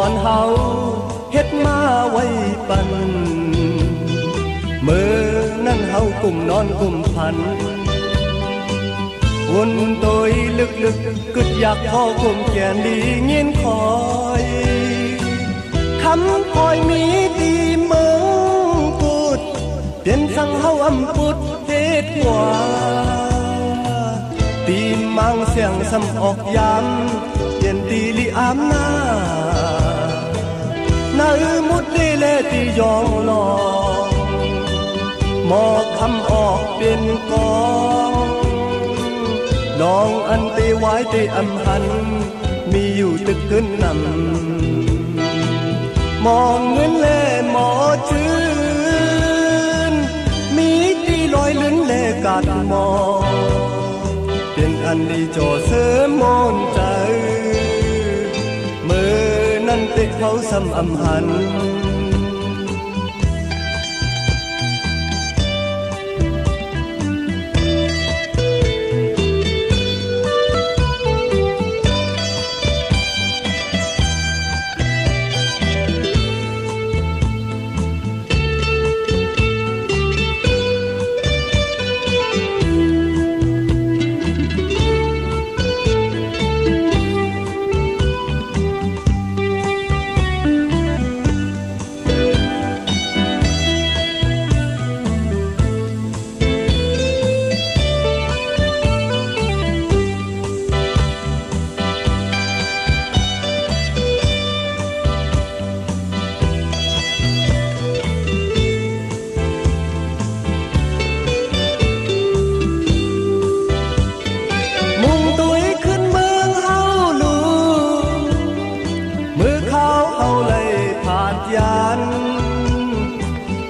อนเฮาเฮ็ดมาไว้ปันมื้อนั้นเฮากลุ่มนอนกลุ่มพันวนโดยลึกๆกึดอยากพ่อกลุ่มแก่นดีเงียนคอยคำคอยมีดีเมืองพูดเปลี่ยนสังเฮาอำปุดเฮ็ดกว่าตีมังเสียงสำออกยามเปลี่ยนตีลิอามนานามุดดีเลตียองลองหมอคำออกเป็นกองลองอันตีไว้ตีอำหันมีอยู่ตึกขึ้นนำมองเงินแล่หมอชื่นมีตีลอยลิ้นแล่กัดมองเป็นอันดีโจเสริมมนใจมือนั้นติเขาซ้ำอำหัน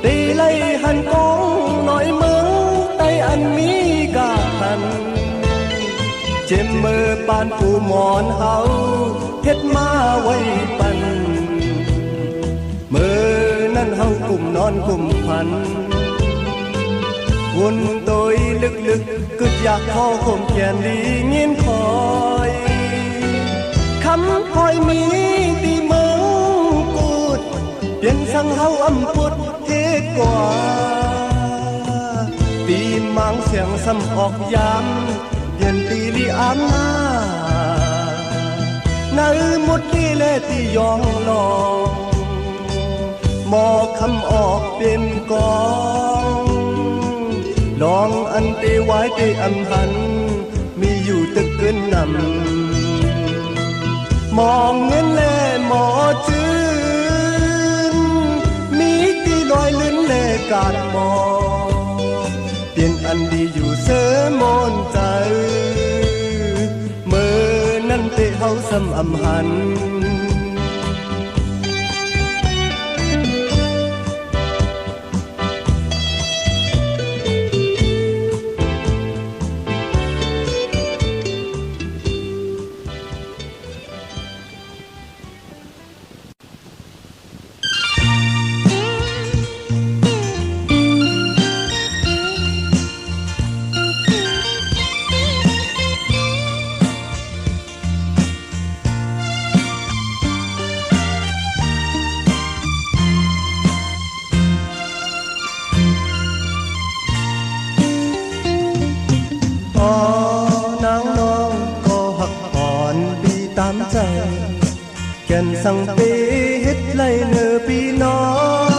ตีไล่หันกองหน่อยเมืองใต้อันมีกาหันเจ็บมือปานผู้หมอนเฮาเฮ็ดมาไว้ปันมือนั้นเฮากลุ่มนอนกลุ่มพันวนโดยลึกๆกึดอยากพ่อคมแขนดีเงียนคอยคำคอยมีตีเมืองกูดเปลี่ยนสังเฮาอำปุดเทกว่าตีมังเสียงซ้ำออกยามเปลี่ยนตีลิอามนานามุดที่เลตียองลองหมอคำออกเป็นกองลองอันตีไว้ตีอำหันมีอยู่ตึกเกินนำมองเงินแล่หมอจืนมีตีลอยลิ้นแล่กาดมองเปลี่ยนอันดีอยู่เสมนใจเมื่อนั้นเตะเฮาซ้ำอำหันแก่นสังเปเฮ็ดไล่เนอพี่น้อง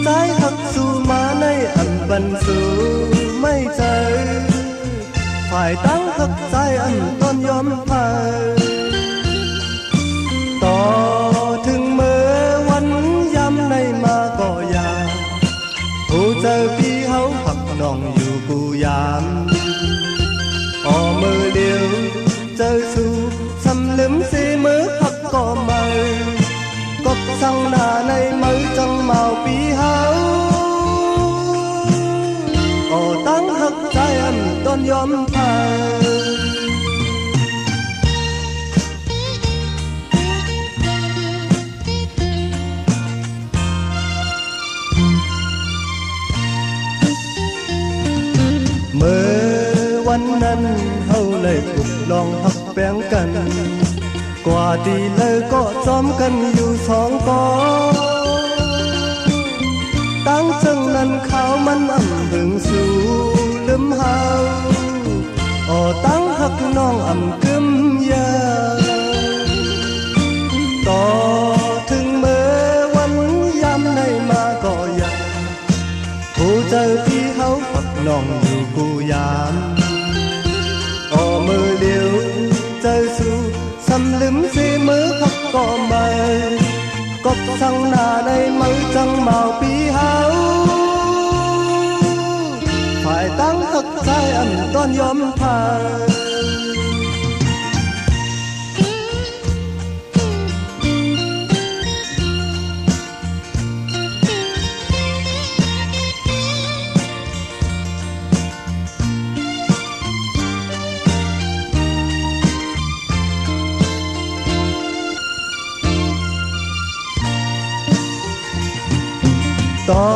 ใจหักสู่มาในอันบันสู่ไม่ใจฝ่ายตั้งหักใจอันต้นยอมพายต่อถึงเมื่อวันยำในมาก็อยากผู้เจอพี่เฮาหักน้องอยู่กูยามออมือเดียวเจอสู่ลืมสีมือหักก็มือกบสั่งหน้าในมือจังเมาปีเฮาก็ตั้งหักใจอันต้นยอมพายเมื่อวันนั้นเฮาเลยปลุกลองหักแป้งกันกว่า ว่าดีเลยก็จอมกันอยู่สองกอตั้งจึงนั้นเขามันอ่ำบึงสู่ลืมเฮาตั้งหักน้องอ่ำกึมยาต่อถึงเมื่อวันยามในมาก็ยังผู้เจอที่เขาหักน้องอยู่กูยามมือเลี้ยวเจอสู่สำลืมสีมือขับก็ไม่กบสั่งหน้าในมือจังเมาปีเฮาฝ่ายตั้งหักใจอันต้อนยอมพาต่อ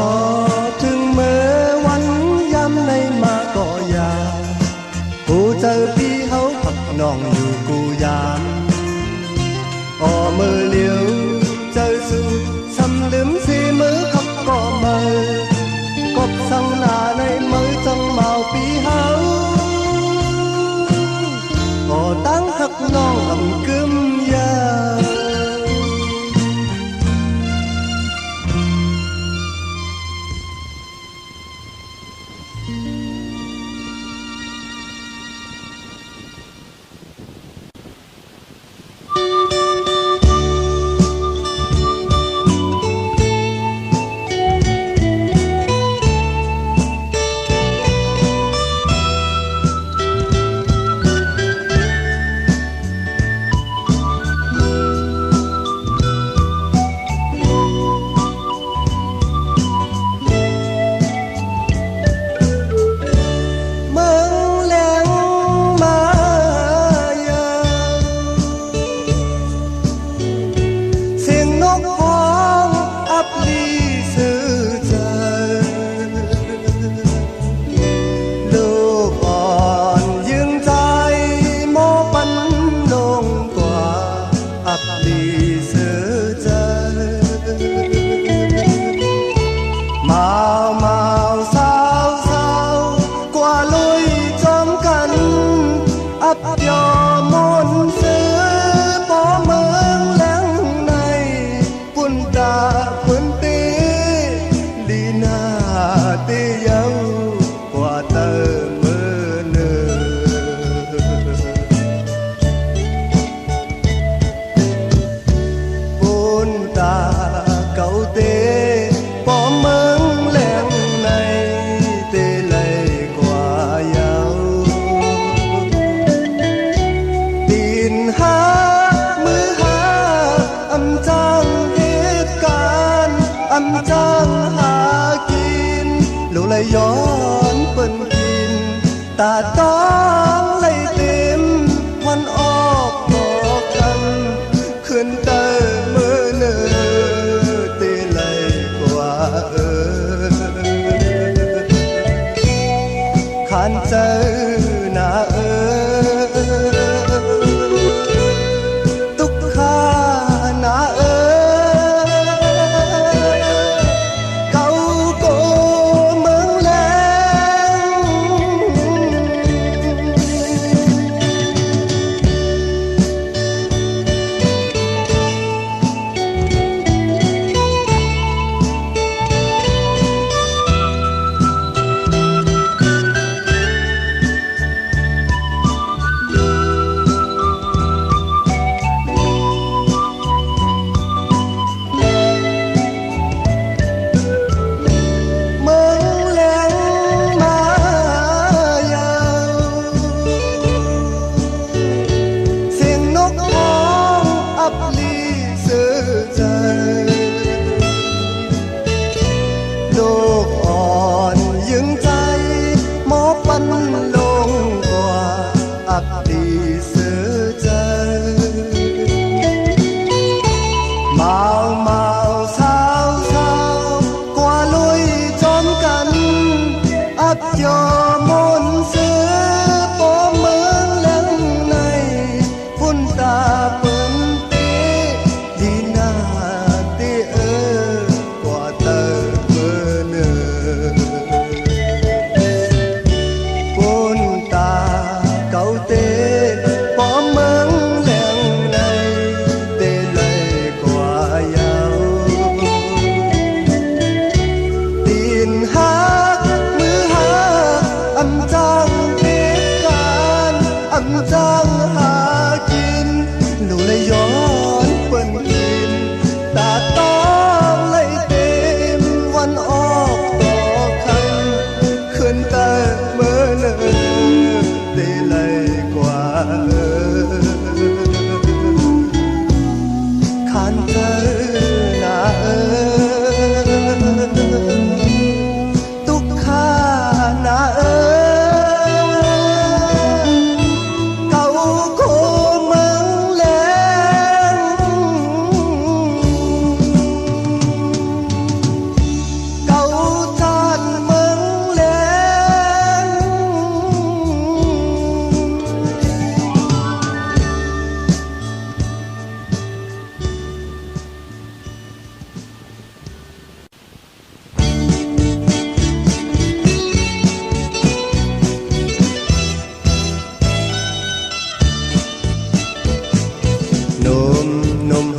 ถึงเมื่อวันยามในมาก็ยาผู้เจอพี่เขาผักน้องอยู่กูยามมือเลี้ยวเจอสู่สำลืมสีมือขับก็มือกบสั่งหน้าในมือจังเมาปีเฮาตั้งหักน้องอ่ำกึมยาย้อนเปิ้นกินตาต้องไล่เต็มวันออกบอกกันขึ้นเตอมือเนื้อตีไล่กว่าขันเจอหน้าตุกขาหน้า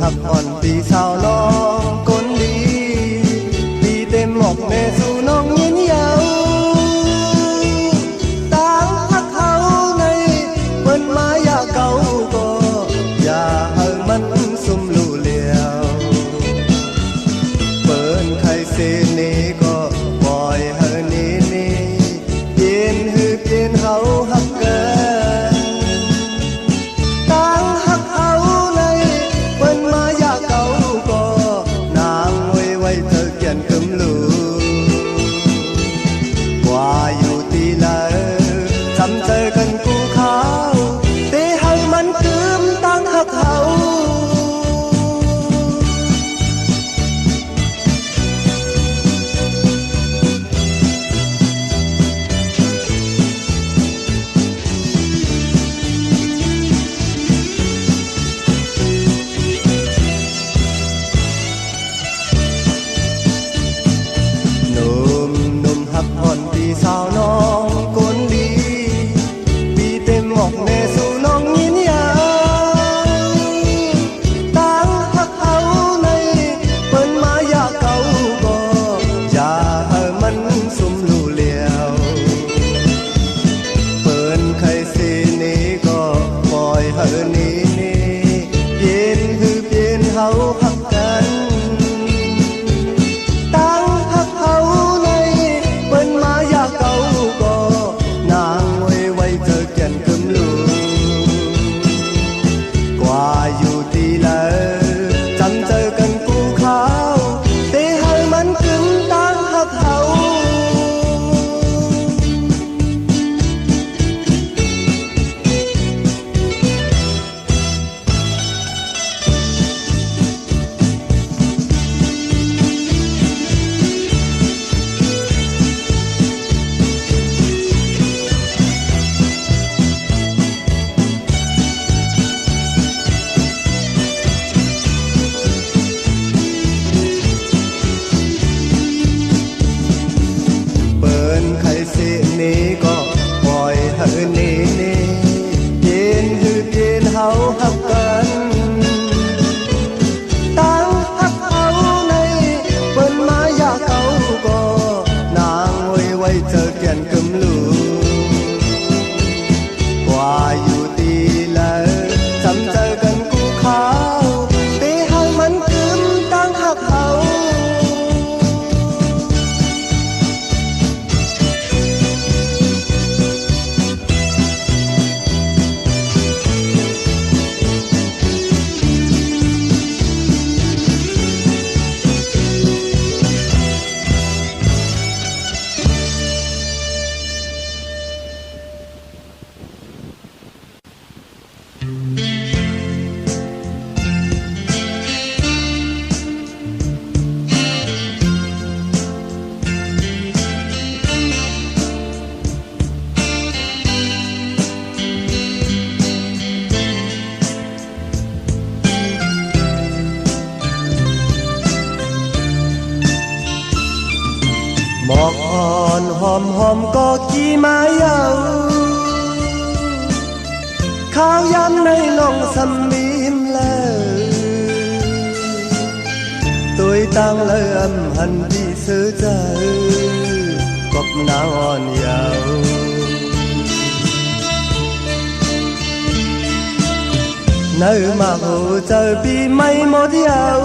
หักอ่อนปีสาวน้องคนดีปีเต็มหมอกแม่สู่น้องยินยาวต่างหักเขาในเปิ้นมาอยากเก่าก็อย่าให้มันสุ่มลู่เลียวเปิ้นใครเสนี้ก็ปล่อยให้นี้เปลี่ยนหือเปลี่ยนเฮาหักกันสาวน้องคนดีปีเต็มหมอกแม่สู่น้องยินยาวต่างหักเขาในเปิ้นมาอยากเก่าก็อย่าให้มันสุ่มลู่เลียวเปิ้นใครสินี้ก็ปล่อยให้นี้เปลี่ยนคือเปลี่ยนเฮาหักกันนี้ก็ปล่อยให้นี้เย็นคือเย็นเฮาหักกันต่างหักเขาในเปิ้นมาอยากเก่าก็นางไว้เจอแก่นกำลูกว่าอยู่ตีแล้วจำเจอกันกูเขาตีให้มันกึมต่างหักเขาหมอกอ่อนหอมก็กี่มายาวข้าวยำในน้องสมิมแล้วตัวตั้งเลื่อมหันที่ซื้อใจกบนางอ่อนยาวเนื้อมาหูเจอปีไม่หมดยาว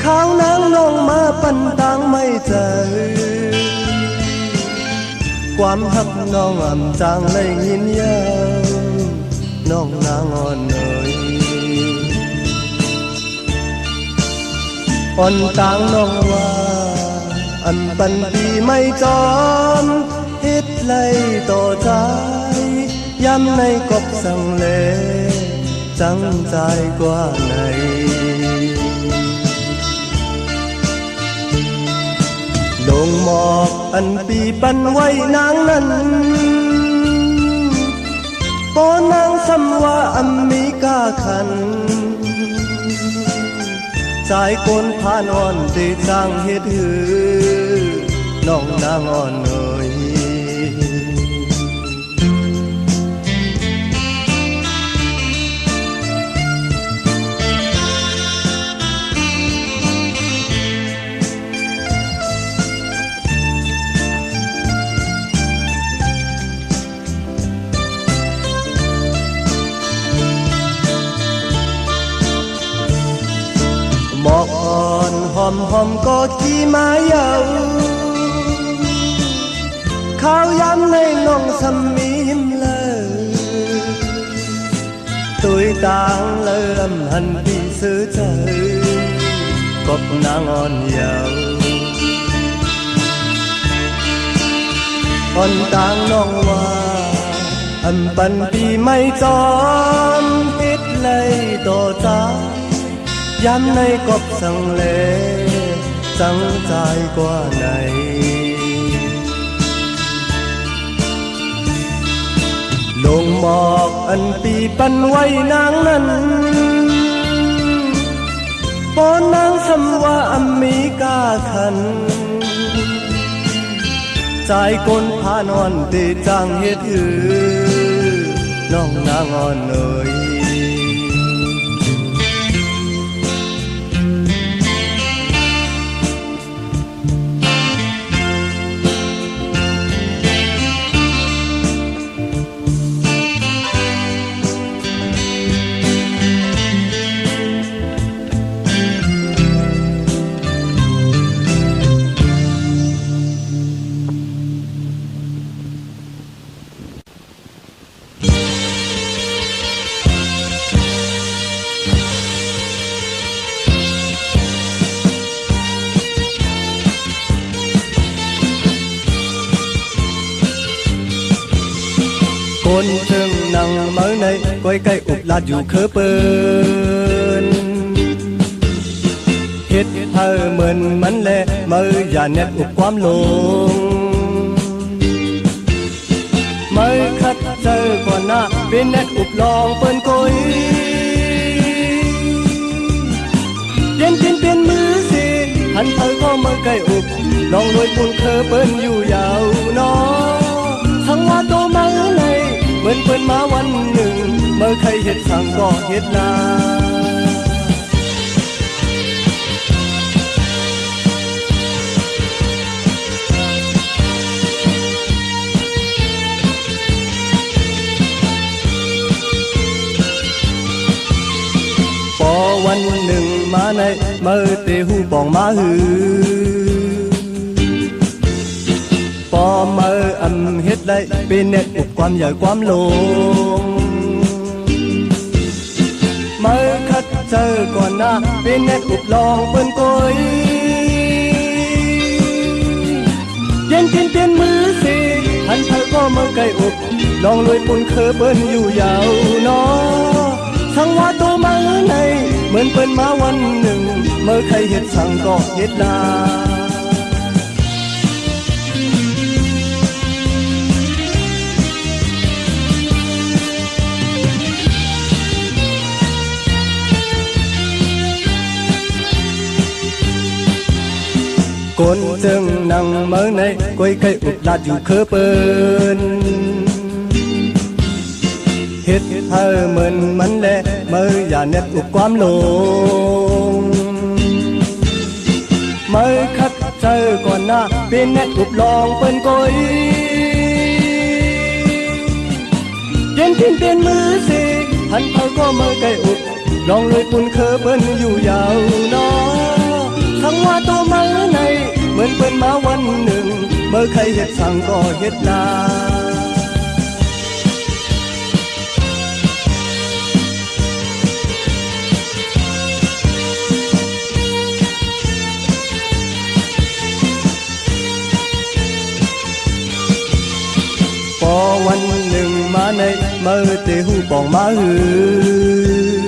ข้าวนางน้องมาปันตังไม่เจอความหักน้องอ่ำจางเลยยินยาวน้องนางอ่อนเอ่ยอ่อนตังน้องว่าอันปันปีไม่จอมเฮ็ดไล่ต่อใจย้ำในกบสั่งเลจังใจกว่าไหนลงหมอกอันปีปันไว้นางนั้นปอนางสำว่าอัมมีกาขันใจคนผ่านอ่อนตีจางเฮ็ดหือน้องนางอ่อนเอ่ย อมหอมก็ขี่มาเยาข้าวย้ำในน้องสมีมเลยตุยต่างเลื่อมหันพี่ซื้อใจกบนางอ่อนเยาอ่อนต่างน้องว่าอันปันปีไม่จอมติดเลยต่อจ้าย้ำในกบสังเลจังใจกว่าไหนลงหมอกอันปีปันไว้นางนั้นปอนนางสำว่าอมีกาขันใจกลพานอนตีจังเฮ็ดหือน้องนางอ่อนเอ่ยคนจึงนั่งเมื่อในก้อยไก่อุบลาดอยู่เคอเปินเฮ็ดเธอเหมือนมันแลเมื่ออย่าเน็ตอุบความลงเมื่อคัดเจอก่อนหน้าเป็นเน็ตอุบลองเปิ้นก้อยเย็นกินเปลี่ยนมือสิหันเธอก็เมื่อไก่อุบลองรวยปุ่นเคอเปิ้นอยู่ยาวนอทั้งว่าโตมาในเหมือนเปิ้นมาวันหนึ่งเมื่อใครเฮ็ดสั่งก็เฮ็ดนาพอวันหนึ่งมาในเมื่อเตหูปองมาหือพอเมื่ออำเฮ็ดได้เป็นเน็ตอุบความใหญ่ความลงเมื่อคัดเจอก่อนหน้าเป็นเน็ตอุบลองเปิ้นก้อยเย็นกินเปลี่ยนมือสิหันเธอก็เมื่อไก่อุบลองรวยปุ่นเคอเปิ้นอยู่ยาวนอทั้งว่าโตมาในเหมือนเปิ้นมาวันหนึ่งเมื่อใครเฮ็ดสั่งก็เฮ็ดนาคนจึงนั่งเมื่อในก้อยไก่อุบลาดอยู่เคอเปิ้นเฮ็ดเธอเหมือนมันแลเมื่ออย่าเน็ตอุบความลงเมื่อคัดเจอก่อนหน้าเป็นเน็ตอุบลองเปิ้นก้อยเย็นกินเปลี่ยนมือสิหันเธอก็เมื่อไก่อุบลองเลยปุ่นเคอเปิ้นอยู่ยาวนอทั้งว่าโตมาในเหมือนเปิ้นมาวันหนึ่งเมื่อใครเฮ็ดสั่งก็เฮ็ดนาพอวันหนึ่งมาในเมื่อเตหูปองมาหือ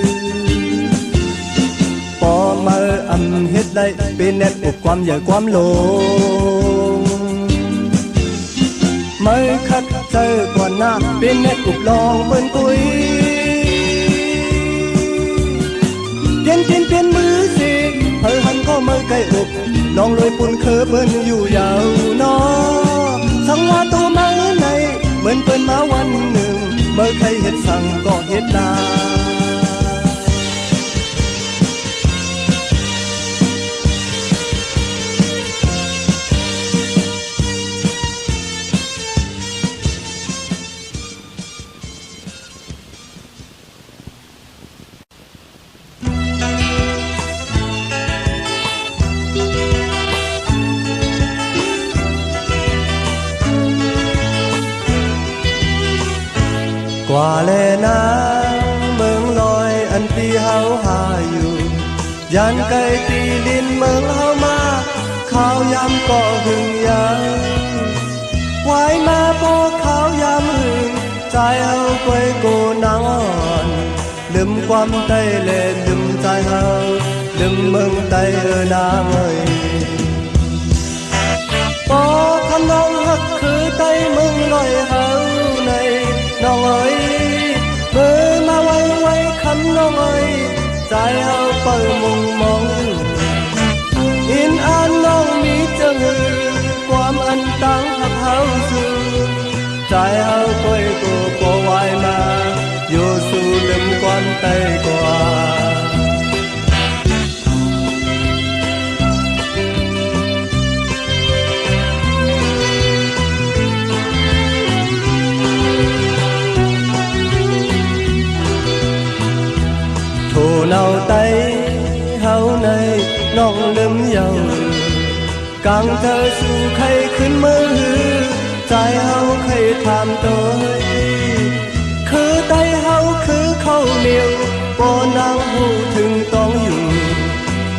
พอเมื่ออำเฮ็ดได้เป็นเน็ตอุบความใหญ่ความลงเมื่อคัดเจอก่อนหน้าเป็นเน็ตอุบลองเปิ้นกุยเย็นกินเปลี่ยนมือสิเธอหันก็เมื่อไก่อุบลองรวยปุ่นเคอเปิ้นอยู่ยาวนอทั้งว่าโตมาในเหมือนเปิ้นมาวันหนึ่งเมื่อใครเฮ็ดสั่งก็เฮ็ดนา ล ว่าแลนะเมืองลอยอันที่เฮาหาอยู่ยันไกลตีดินเมืองเฮามาข้าวยำก็หึงยังไว้มาพอข้าวยำหึงใจเฮาควยโกนางอ่อนลืมความใต้เลลืมใจเฮาลืมเมืองใต้นางเอ้ยพอคำน้องฮักคือใต้เมืองลอยเฮาในน้องเอ้ยมือมาไว้ไว้คำน้องเอ้ยใจเฮาเปิดมุงมองอินอ่านน้องมีจังหือความอันตั้งหักเฮาสู่ใจเฮาคอยกูก็ไว้มาอยู่สู่ลืมความใต้กว่าเนาไตเฮาในน้องลืมเยากังเธอสู่ใครขึ้นมือใจเฮาใครถามตัวคือไตเฮาคือข้าวเหนียวบ่นางหูถึงต้องอยู่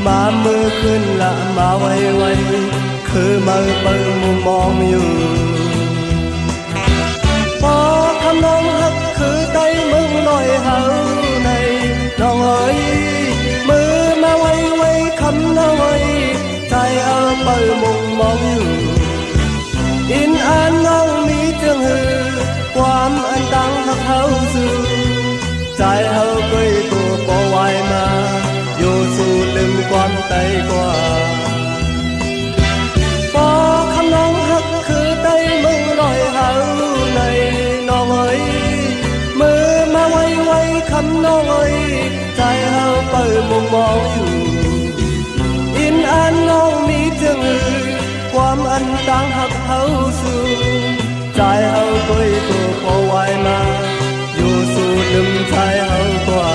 มามือขึ้นละมาไวๆคือมาเปิดมุมมองอยู่พอคำน้องฮักคือไตมึงลอยเฮาในน้องเอ้ยมือมาไว้คำน้องเอ้ยใจเอาเปิดมุมมองอยู่อินอ่านน้องมีจังหือความอันตั้งหักเฮาสู่ใจเฮาเคยตัวบ่ไหวมาอยู่สู่ลืมความใต้กว่าพอคำน้องฮักคือไต้มึงลอยเฮาในน้องเอ้ยมือมาไว้คำน้องเอ้ยใจเฮาเปิดมุมมองอยู่อินอ่านน้องมีจังหือความอันตั้งหักเฮาสู่ใจเฮาเคยตัวพอไหวมาอยู่สู่ลืมใจเฮากว่า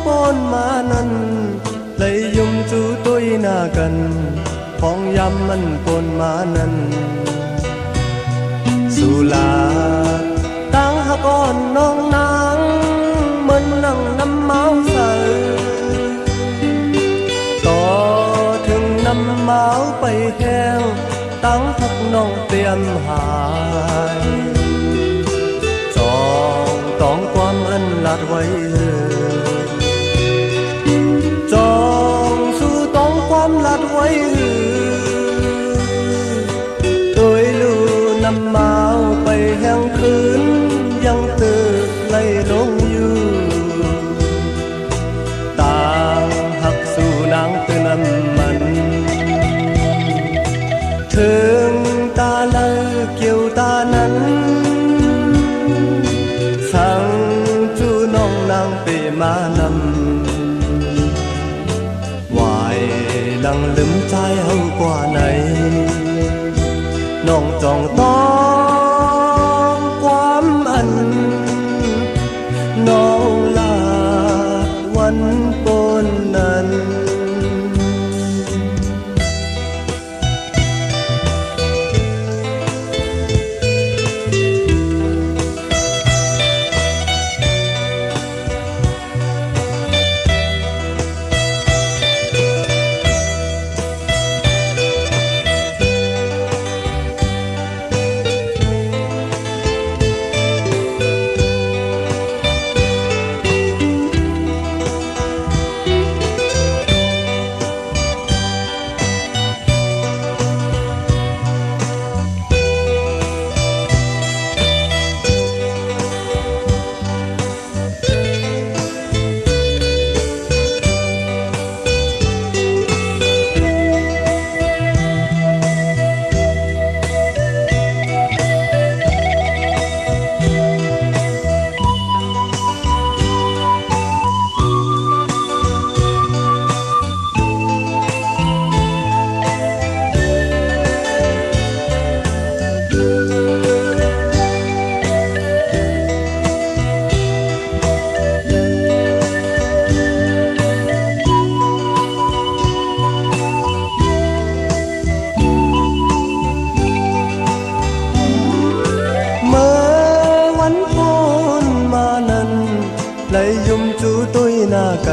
ปนมานั้นเลยยุ่มจูตุ้ยหน้ากันของยำมันปนมานั้นสุลาตั้งหักอ่อนน้องนางมันนั่งน้ำเมาใส่ต่อถึงน้ำเมาไปแห้งตั้งหักน้องเตรียมหายจองต้องความอันลัดไว้จองสู่ต้องความลัดไว้โดยลูน้ำเมาไปแห่งคืนยังตื่นไหลลงอยู่ต่างหักสู่นางตื่นน้ำมันถึงตาเลเกี่ยวตานั้นสั่งจูน้องนางไปมานำลังลืมใจเฮากว่าไหนน้องจองต้องความอันน้องลาวันปนนั้น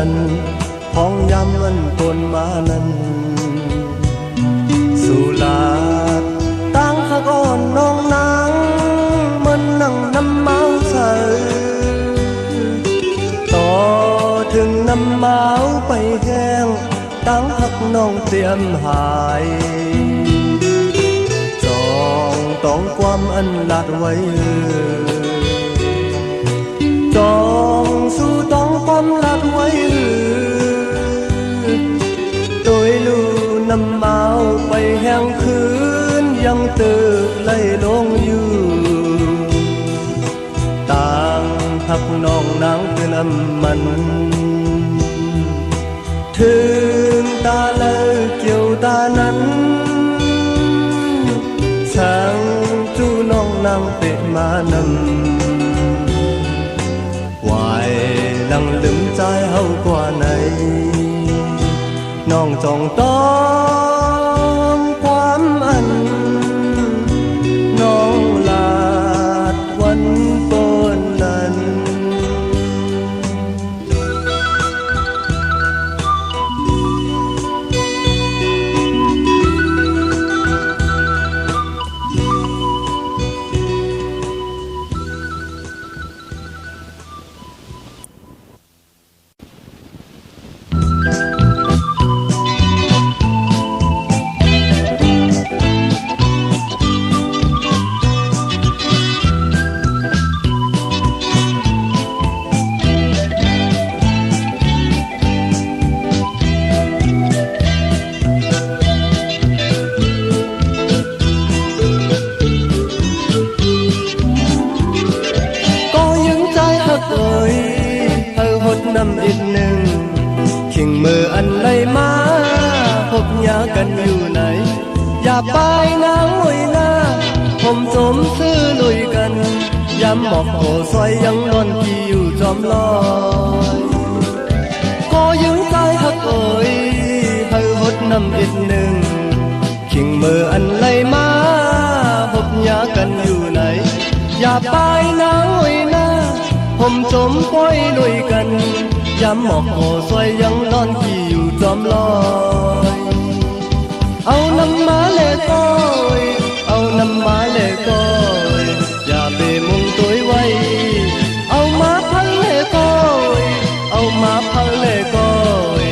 กันพ้องย้ำมันปนมานั้นสุลาดตั้งขะก้อนน้องนางมันนั่งน้ำเมาใส่ต่อถึงน้ำเมาไปแห้งตั้งหักน้องเตรียมหายจองต้องความอันลาดไว้จองสู้ต้องความลาดไว้โดยลูน้ำเมาไปแห้งคืนยังตื่นไล่ลงอยู่ต่างหักน้องนางคือน้ำมันถึงตาเลิกเกี่ยวตานั้นช่างจู้น้องนางเตะมานำวายลังลืมใจเฮากว่าไหนน้องจองต้องความอันน้องลาดวันปนนั้น กันอยู่ไหนอย่าไปนะโอยนะผมสมซื้อลุยกันย้ำบอกโอซอยยังนอนที่อยู่จอมลอยก็ยังใจหักเอ่ยให้หดน้ำอีกหนึ่งขิงมืออันไหลมาพบยากันอยู่ไหนอย่าไปนะโอยนะผมจมป้อยลุยกันย้ำบอกโอซอยยังนอนที่อยู่จอมลอยเอาน้ำมาเลก้อยเอาน้ำมาเลก้อยอย่าไปมุงตัวไว้เอามาพังเลก้อยเอามาพังเลก้อย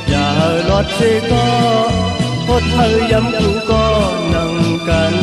อย่าลอดเสก้อพดเธอย้ำกูก็นั่งกัน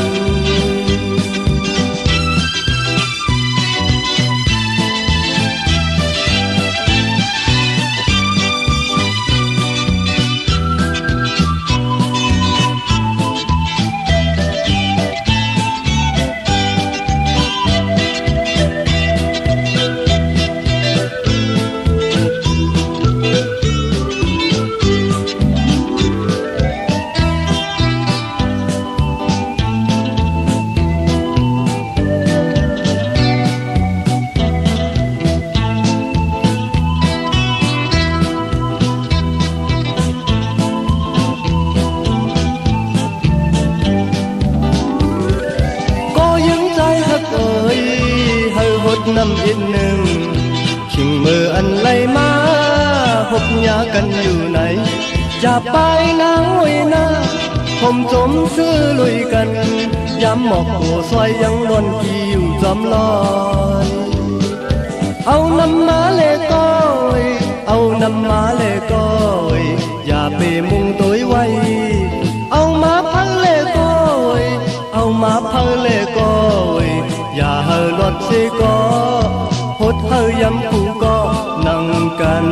น้ำอีกหนึ่งขิงมืออันไหลมาพบยากันอยู่ไหนอย่าไปนะโอยนะผมจมซื้อลุยกันย้ำหมอกหัวซอยยังล้นที่อยู่จอมลอยเอาน้ำมาเลก้อยเอาน้ำมาเลก้อยอย่าไปมุงตัวไว้เอามาพังเลก้อยเอามาพังเลก้อยอย่าเฮรถสิก็พดเฮยำกูก็นั่งกัน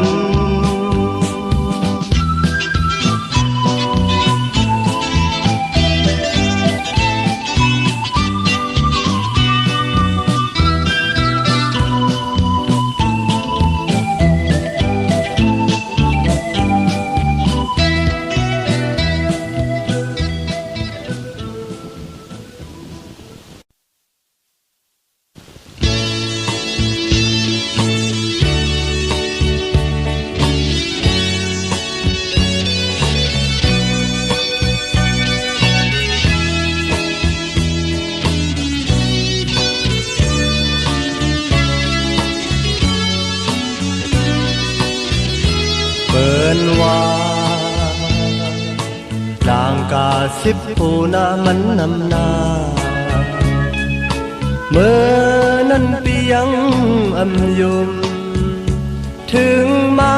กาสิบผู้นามันนำนาเมื่อนั้นปียังอำยุมถึงมา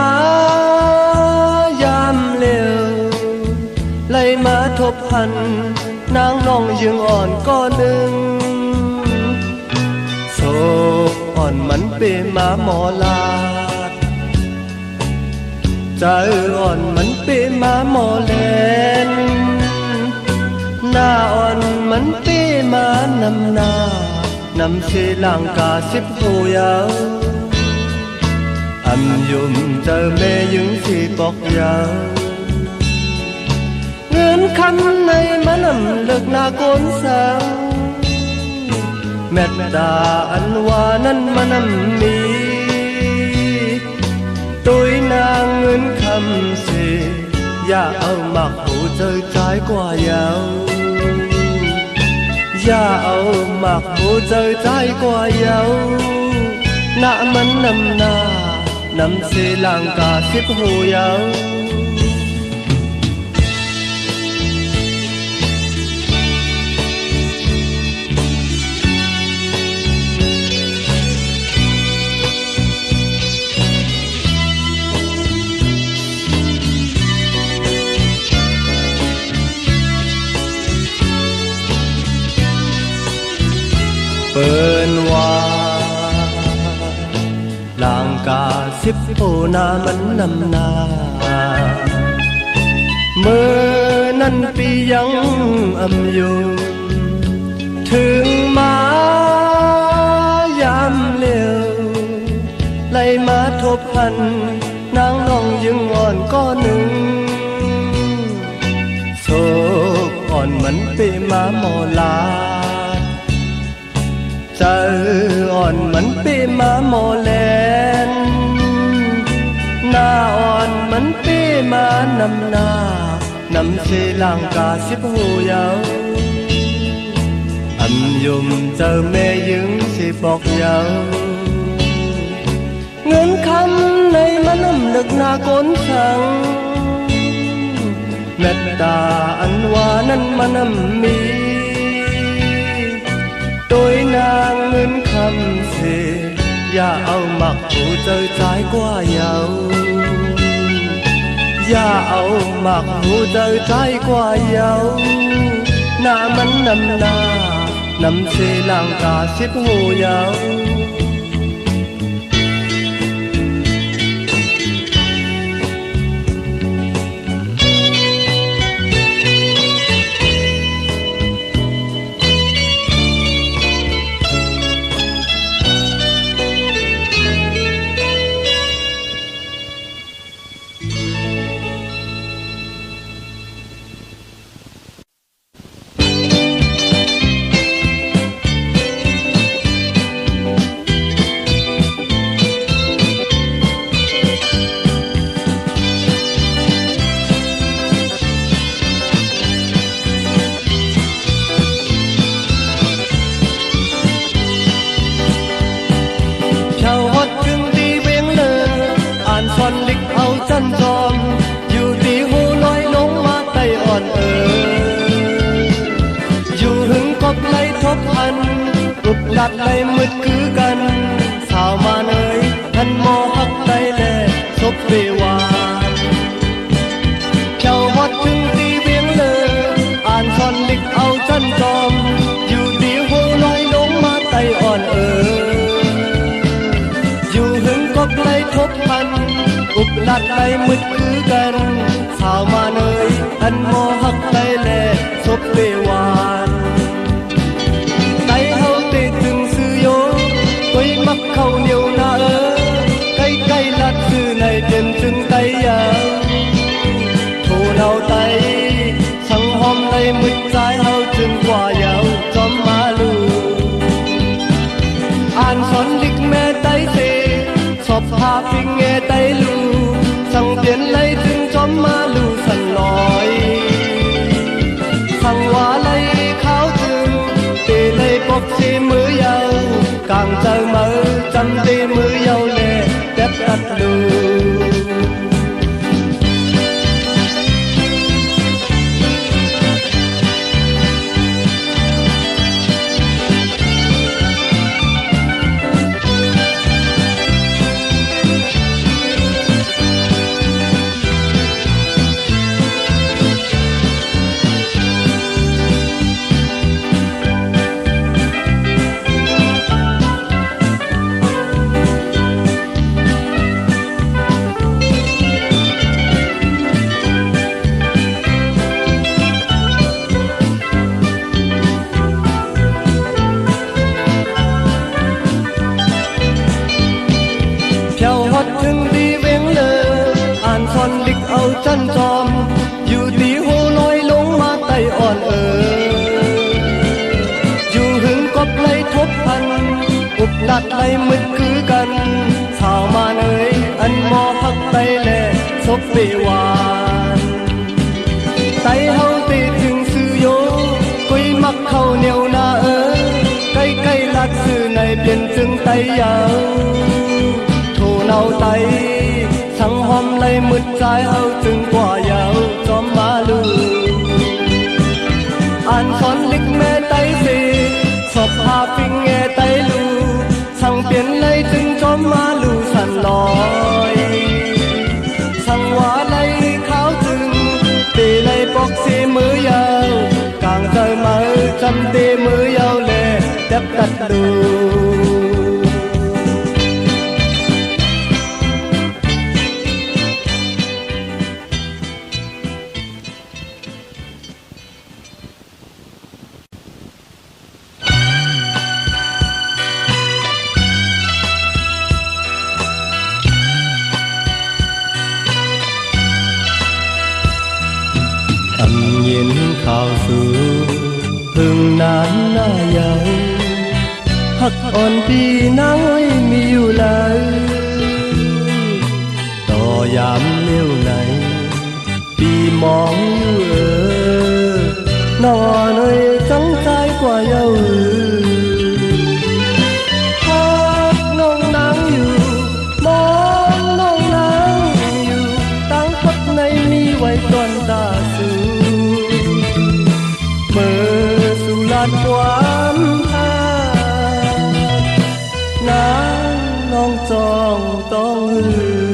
ยามเร็วไล่มาทบพันนางน้องยังอ่อนก็หนึ่งโศกอ่อนมันเป็นมาหมอลาดใจอ่อนมันเป็นมาหมอแลนหน้าอ่อนมันเป็นมานำนานำเชลังกาสิบหูยาวอำยุมเจอแม่ยึงสิบอกยาวเงินคำในมันำเลิกนาโกนสาวแม่ดาอันว่านั้นมันำมีตุยนางเงินคำสิอย่าเอาหมักหูเจอใจกว่ายาวอย่าเอาหมักหูเจอใจกว่ายาวหน้ามันนำนานำเสลังกาสิบหูยาวเปิ้นว่าลางกาสิบโอนามันนำนาเมื่อนั้นปียังอำยุถึงมายามเร็วไล่มาทบพันนางน้องยังอ่อนก็หนึ่งโศกอ่อนมันเป็นมาหมอลาใจอ่อนมันเป็นมาหมอแลนหน้าอ่อนมันเป็นมานำนานำเชลังกาสิบหูยาวอำยุมเจอแม่ยึงสิบอกยาวเงินคำในมันนำเลิกนาโกนสังแม่ดาอันว่านั้นมันนำมีโดยนางเงินคำเสียอย่าเอาหมักหูเจอใจกว่ายาวอย่าเอาหมักหูเจอใจกว่ายาวหน้ามันนำนานำเสลังกาสิบหูยาวดัดเลยมืดคือกันสาวมาเนยท่านมอหักได้แลศพเบวานเจ้าฮอดถึงตีเวียงเลยอ่านซอนลิกเอาจันจอมอยู่ดีหัวลอยลงมาไตอ่อนอยู่หึงก็ไกลทบพันอุบดัดเลยมืดคือกันสาวมาเนยท่านมอหักได้แลศพเบวานมักเข้าเหนียวนาใกล้ใกล้ลัดคือในเต็มถึงไตยาวโทเนาไตสังหอมในมืดใจเฮาจึงกว่ายาวจอมมาลูอ่านสอนลิกแม่ไตเตสอบพาฟิงแง่ไตลูสั่งเปลี่ยนไล่ถึงจอมมาลูสั่นลอยสั่งว่าไล่ข้าวถึงเตไล่ปกเชมือยาวcàng chờ mơ trăm đi mưa dâu lệ đất đất lù เอาจันจอมอยู่ตีโหลอยลงมาไตอ่อนอยู่หึงกบไหลทบพันอุบลัดไหลมึดคือกันสาวมาเนยอันมอพักไตแลศพเปวานไตเฮาตีถึงซื้อโยกุยมักเข้าเหนียวนาใกล้ลัดซื้อในเปลี่ยนจึงไตยาวโทเนาไตสังหอมไหลมึดใจเฮาจึงกว่ายาวจอมมาลูอ่านสอนลิกแม่ไตสีสอบพาฟิงแง่ไตลูสั่งเปลี่ยนไหลจึงจอมมาลูสั่นลอยสั่งว่าไหลขาวจึงตีไหลปอกสีมือยาวกลางเจอมาจำตีมือยาวแลแทบตัดดูเย็นข่าวสู่พึ่งนานหน้ายาวหักอ่อนพี่นางไว้มีอยู่แล้วต่อยามเลี้ยวไหนพี่มองอยู่น้องหน่อยจังใจกว่าเยาหักน้องนางอยู่มองน้องนางอยู่ตั้งพักในมีไว้ก่อนตาสู่เมื่อสุราความหาน้ำน้องจองต้องหือ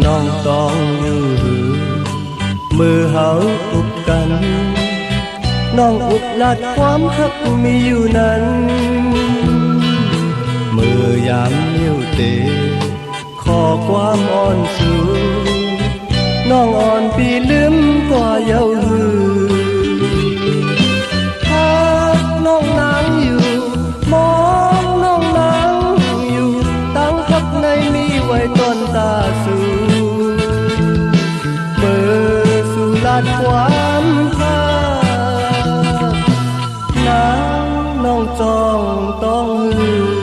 น้องต้องอยู่มือเฮาอุบกันน้องอุบลัดความหักมีอยู่นั้นมือยามเลี้ยวเตะขอความอ่อนสูน้องอ่อนปีลืมกว่าเยาหือหักน้องนางอยู่มองน้องนางอยู่ตั้งพักในมีไว้ต้นตาสูมือสุราดความน้องจองต้องหือ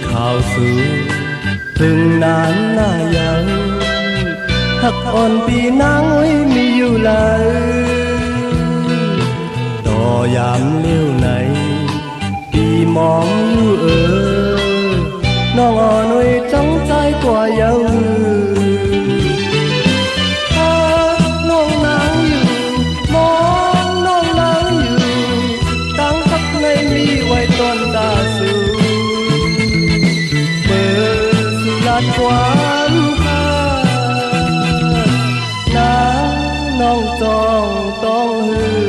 ข่าวสู่ถึงนานหน้ายาวหักอ่อนปีนางไว้มีอยู่แล้วต่อยามเลี้ยวไหนปีมองอยู่น้องอ่อนไว้จังใจกว่าเยาน้องนางอยู่มองน้องนางอยู่ตั้งพักในมีไว้ต้นตาสู่ความหาน้องจองต้องหือ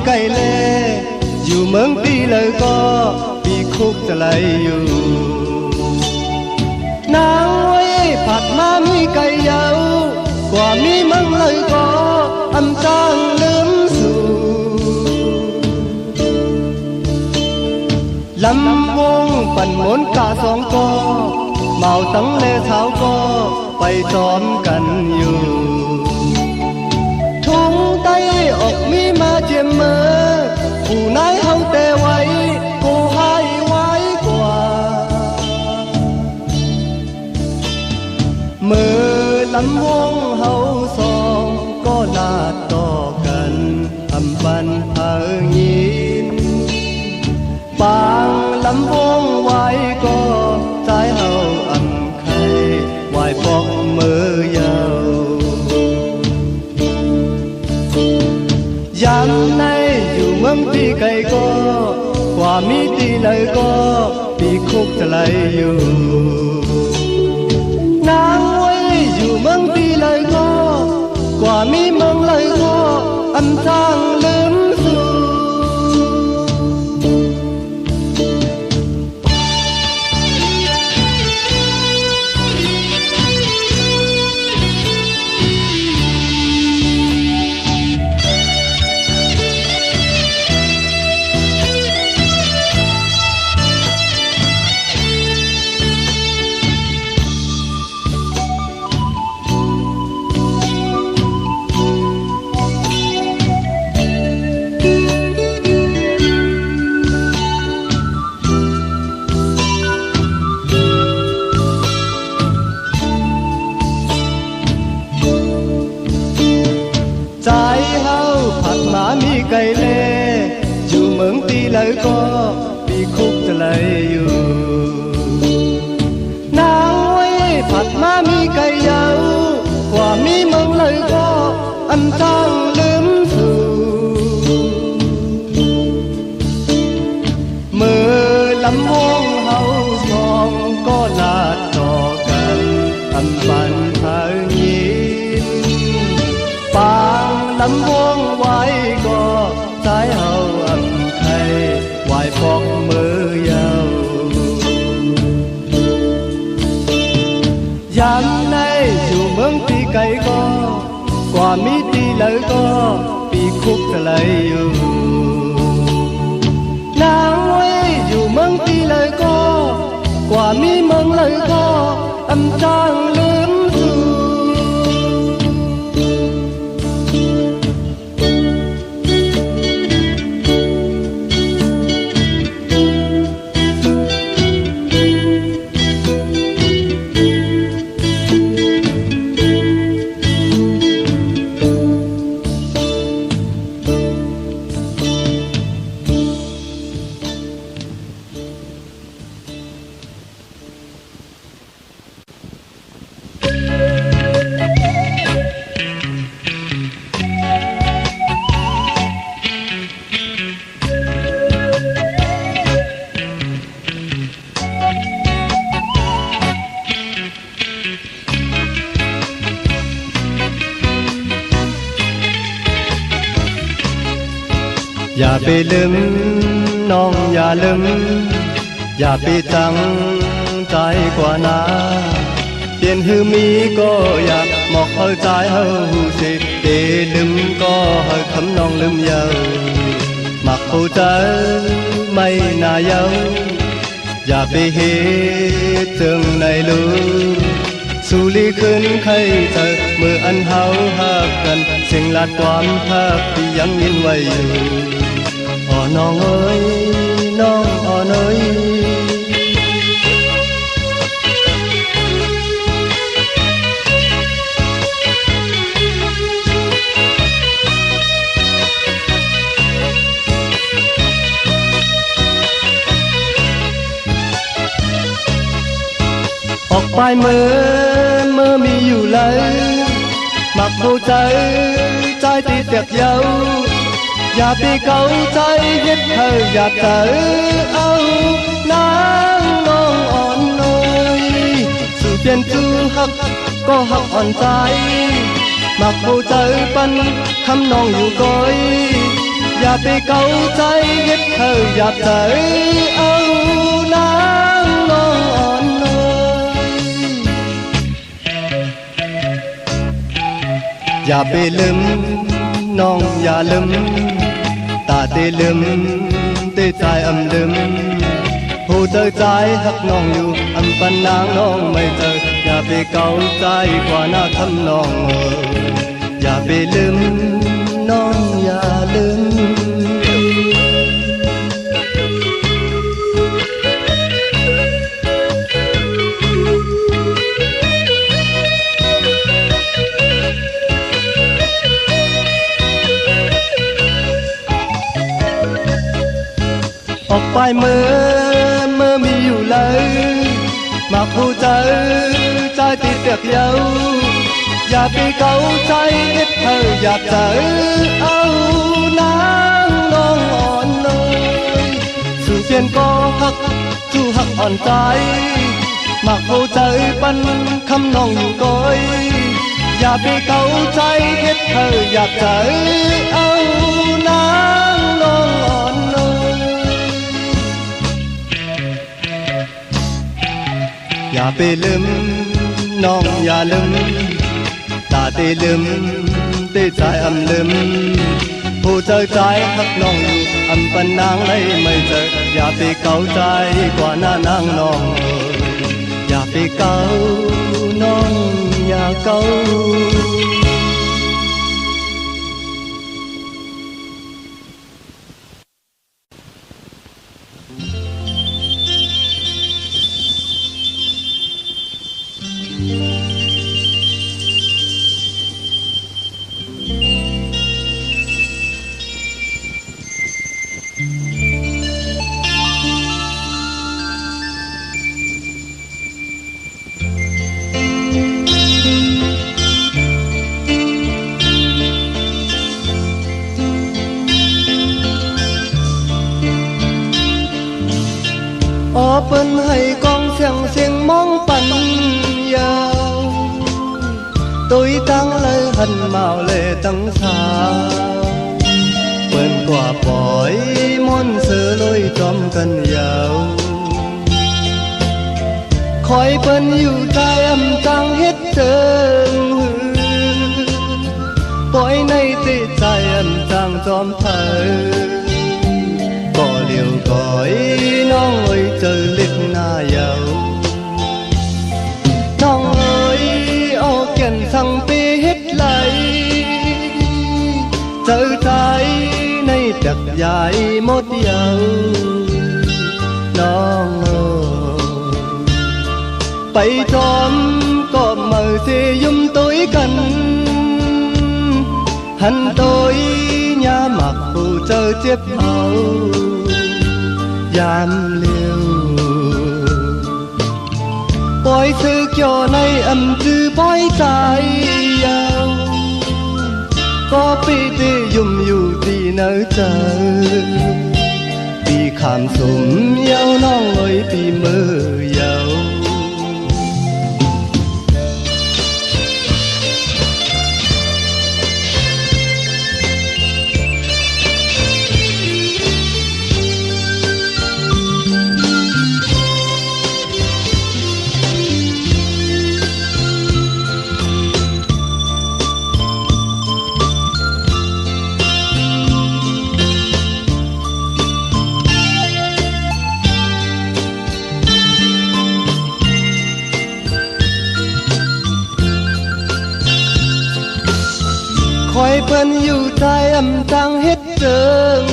ไก่เล่อยู่เมืองปีเลยก็ปีคุกจะไหลอยู่นางไว้ผัดมา má mi cây dâu quả mi măng lời có âm trang lướm dù lâm vong phần muốn cả sóng co màu tắng lê tháo co bay tròn cầnอยู่ทุ่งไต้ออกมีมาเจียมเมื่อผู้นายเฮาแต่ไว้กูให้ไว้กว่าเมื่อลำวงเฮาสองก็ลาดต่อกันอำบันเฮายินบางลำวงไว้ก็ใจเฮาอำไข่ไว้ปอกมือยาวยามในอยู่เมืองที่ไกลก็กว่ามีที่ไหนก็ปีคุกจะไหลอยู่นางไว้อยู่เมืองที่ไหนก็กว่ามีเมืองไหลก็อันทางลืมสู่ใจเฮาผัดหมามีไก่เล่อยู่เมืองตีเลยก็ปีคุกจะเลยอยู่นางไว้ผัดหมามีไก่เยาวกว่ามีเมืองเลยก็อันจางลืมสู่เมื่อลำวงเฮาสองก็ลาดต่อกันอันบันเฮายินปางลำวงไว้ก็ใจเฮาอำไข่ไหวปอกมือยาวยามในอยู่เมืองที่ไกลก็กว่ามีที่เลยก็ปีคุกจะเลยอยู่นางไว้อยู่เมืองที่เลยก็กว่ามีเมืองเลยก็อำจางลืมสู่อย่าไปลืมน้องอย่าลืมอย่าไปจังใจกว่านาเปลี่ยนหือมีก็อยากหมอกเอาใจเฮาหูสิเตลืมก็เฮาคำน้องลืมเยาหมักผู้ใจไม่น่าเยาอย่าไปเหตุจึงในลืมสุลีขึ้นใครเธอเมื่ออันเฮาหักกันเสียงลาดความหักที่ยังยินไว้อยู่อ๋อน้องเอ้ยน้องอ๋อเอ้ยออกไปเมื่อมีอยู่เลยหมักผู้ใจใจตีเตียกเย้าอย่าไปเกาใจเฮ็ดเธออยากเจอเอานางน้องอ่อนน้อยสู่เปลี่ยนจูหักก็หักอ่อนใจหมักผู้ใจปันคำน้องอยู่ก้อยอย่าไปเกาใจเฮ็ดเธออยากเจอเอานางน้องอ่อนน้อย อย่าไปลืมน้องอย่าลืมตาเตลืมเตใจอำลืมผู้เจอใจหักน้องอยู่อำปันนางน้องไม่เจออย่าไปเกาใจกว่าหน้าทำน้องอย่าไปลืมน้องอย่าลืมออกไปเมื่อมีอยู่เลยมาผู้เจอใจติดเปียกเย้าอย่าไปเกาใจเอ็ดเธออยากเจอเอานางน้องอ่อนเลยสู่เปลี่ยนก็หักจู่หักอ่อนใจมาผู้เจอปันคำน้องอยู่ก้อยอย่าไปเกาใจเอ็ดเธออยากเจอเอานางน้องอ่อนอย่าไปลืมน้องอย่าลืมตาเตลืมเตใจอำลืมผู้เจอใจหักน้องอยู่อำปันนางเลยไม่เจออย่าไปเกาใจกว่าหน้านางน้องอย่าไปเกาน้องอย่าเกาเปิ้นให้กองเสียงมองปันยาวตุยตั้งเลยหันเมาเลยตั้งสาวเปิ้นกว่าปล่อยมนเสือลอยจอมกันยาวคอยเปิ้นอยู่ใจอำจังเฮ็ดเจิงปล่อยในติใจอำจังจอมเธอก็เลี้ยวก่อยน้องเอ้ยเจอเล็กหน้ายาวน้องเอ้ยเอาเก่นสั่งไปเฮ็ดไหลเจอใจในจักใหญ่หมดยาวน้องเอ้ยไปจอมก็มือสิยุ่มตุ้ยกันหันตุ้ยnhà mặc phụ chờ tiếp hậu giam liêu bói sư cho nay âm tư bói trái yêu có bị tê dùng dù thì nỡ chờ bị khám sum yêu nong ơi bị mơ yêuคอยเปิ้นอยู่ใจอำจังเฮ็ดเจิง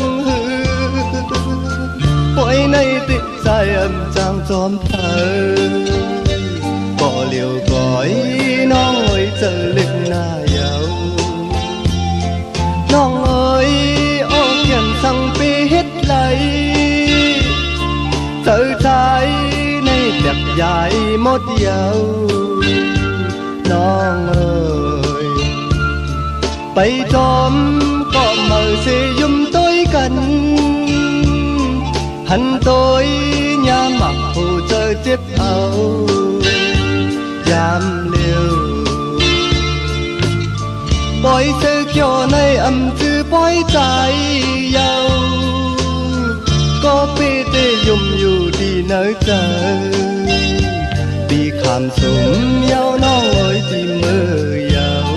ปล่อยในติดใจอำจังจอมเธอบ่เลี้ยวก่อยน้องเอ้ยเจอเล็กหน้ายาวน้องเอ้ยออกเขียนสั่งไปเฮ็ดไหลเจอใจในแบบใหญ่หมดยาวน้องเอ้ยไปจอมก็มือสิยุ่มตุ้ยกันหันตุ้ยยามหมักผู้เจอเจ็บเอายามเลี้ยวปล่อยเธอเกี่ยวในอำจือปล่อยใจยาวก็ปีเตยุ่มอยู่ดีเนื้อเจอปีคำสุ่มยาวน้องเอ้ยที่มือยาว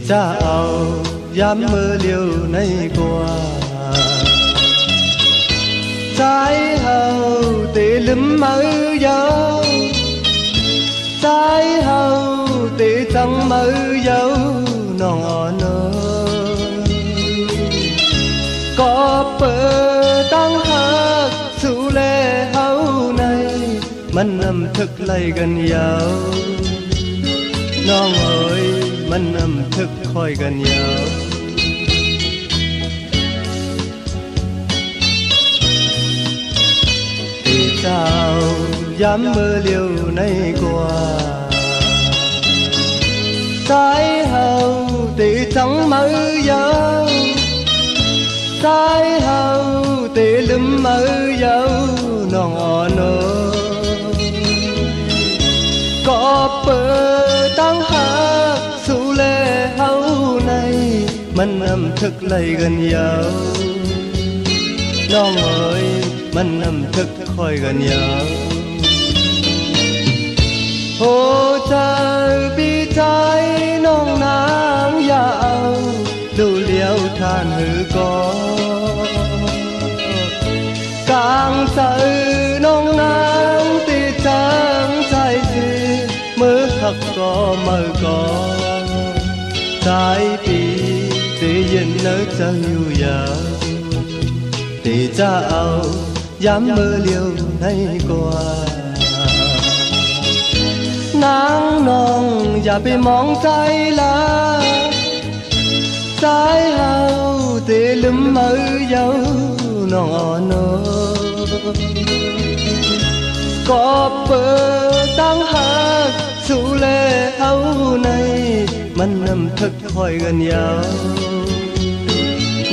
cha ao dám mơ liều nay qua trái hầu tê lấm mơ dấu trái hầu tê trăng mơ dấu nọ nơ có bờ tăng hát su lê hấu nàyมันนำทึกไล่กันยาวน้องเอ๋ยมันนำทึกคอยกันยาวที่เจ้าย้ำเมื่อเลียวในกว่าใจเฮาตีจังมือยาวใจเฮาตีลืมมือยาวน้องอ่อนก็เปิดตั้งหากสู่แลเฮาในมันนำทึกไล่กันยาวน้องเอ๋ยมันนำทึกคอยกันยาวโอ้ใจปีใจน้องนางอย่าเอาดูเลี้ยวทานหือก่อกลางใจน้องนางตีจังใจสิมือหักก็มือก่อใจปีตียินเนื้อจะอยู่ยาวตีจะเอาย้ำมือเลี้ยวในกว่านางน้องอย่าไปมองใจละใจเฮาตีลืมมือเยาน้องอ่อนก็เปิดตั้งหากสู่แลเอาในมันนำทึกคอยกันยาว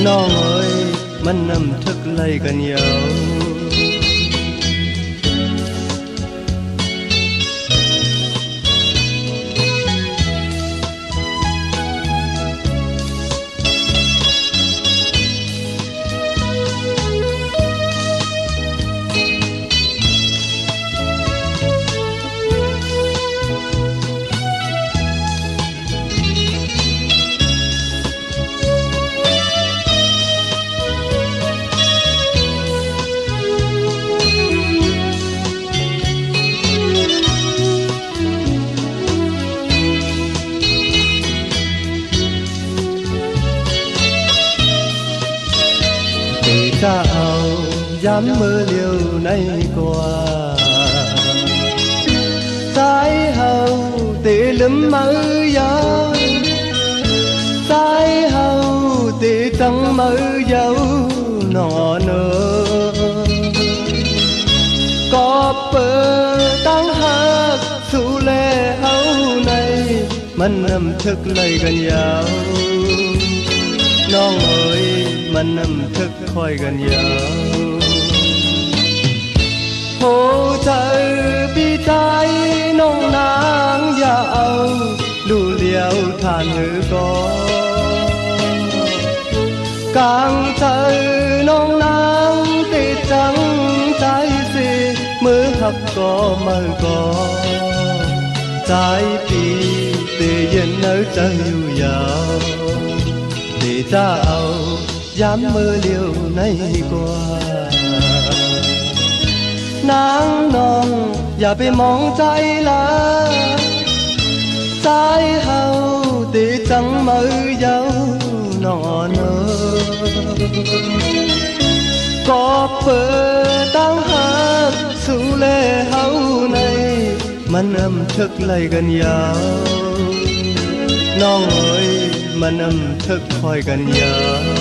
น้องเอ๋ยมันนำทึกไล่กันยาวจะเอาย้ำมือเลียวในกว่าใจเฮาตีลืมมือยาวใจเฮาตีจังมือยาวนอนก็เปิดตั้งหากสู่แลเฮาในมันนำทึกไล่กันยาวน้องเอ๋ยมันนำทึกคอยกันยาวโอ้ใจปีใจน้องนางอย่าเอาดูเลี้ยวทานหือก่อกลางใจน้องนางติดจังใจสิมือหักก็มือก่อใจปีตีเย็นเนื้อใจอยู่ยาวตีจะเอาย้ำมือเลี้ยวในกว่านางน้องอย่าไปมองใจละใจเฮาตีจังมือยาวนอนก็เปิดตั้งหากสู่แลเฮาในมันนำทึกไล่กันยาวน้องเอ๋ยมันนำทึกคอยกันยาว